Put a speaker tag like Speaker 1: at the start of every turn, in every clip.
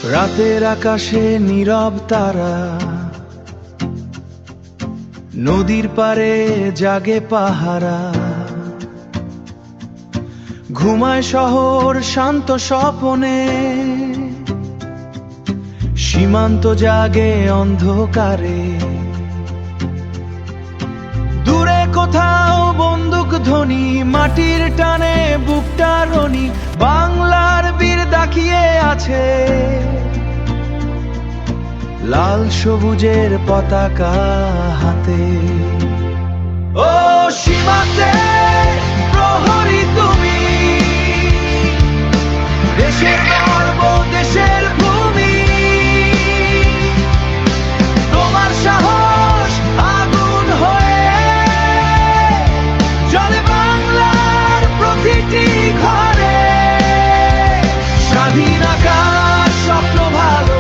Speaker 1: রাতের আকাশে নীরব তারা, নদীর পারে জাগে পাহারা, ঘুমায় শহর শান্ত স্বপনে, সীমান্ত জাগে অন্ধকারে। দূরে কোথাও বন্দুক ধ্বনি, মাটির টানে বুকটা রনি, বাংলার বীর তাকিয়ে আছে লাল সবুজের পতাকা হাতে। ও সীমান্তে প্রহরী তুমি, দেশের গর্ব দেশের ভূমি, তোমার সাহস আগুন হয়ে জ্বলে বাংলার প্রতিটি ঘরে। স্বাধীন আকাশ স্বপ্ন ভালো,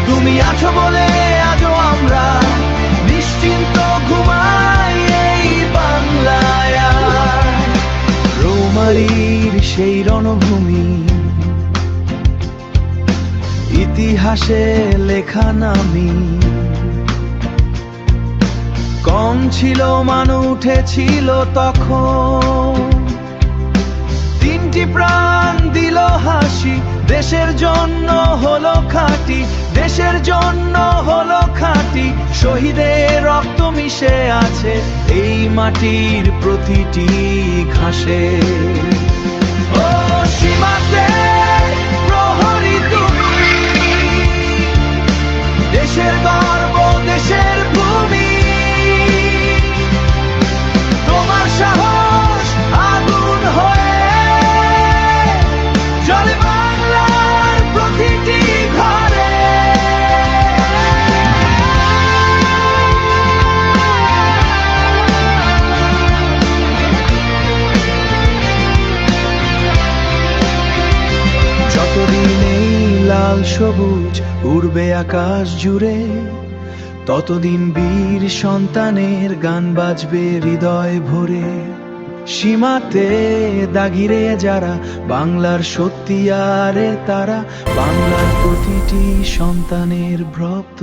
Speaker 1: তুমি আছো বলে আজও আমরা নিশ্চিন্ত ঘুমাই এই বাংলায়। রৌমারীর সেই রণভূমি, ইতিহাসে লেখা নামি, কম ছিল মান উঠেছিল তখন, তিনটি প্রাণ দিল হাসি, দেশের জন্য হলো খাঁটি, দেশের জন্য হলো খাঁটি। শহীদের রক্ত মিশে আছে এই মাটির প্রতিটি ঘাসে। ও সীমান্তে প্রহরী তুমি, দেশের গর্ব দেশের ভূমি, তোমার সাহস আগুন হয়ে জ্বলে বাংলার প্রতিটি ঘরে। যতদিন এই লাল সবুজ উড়বে আকাশ জুড়ে, ততদিন বীর সন্তানের গান বাজবে হৃদয় ভরে। সীমাতে দাগিরে যারা বাংলার সত্যিয়ারে তারা, বাংলার প্রতিটি সন্তানের ব্রত।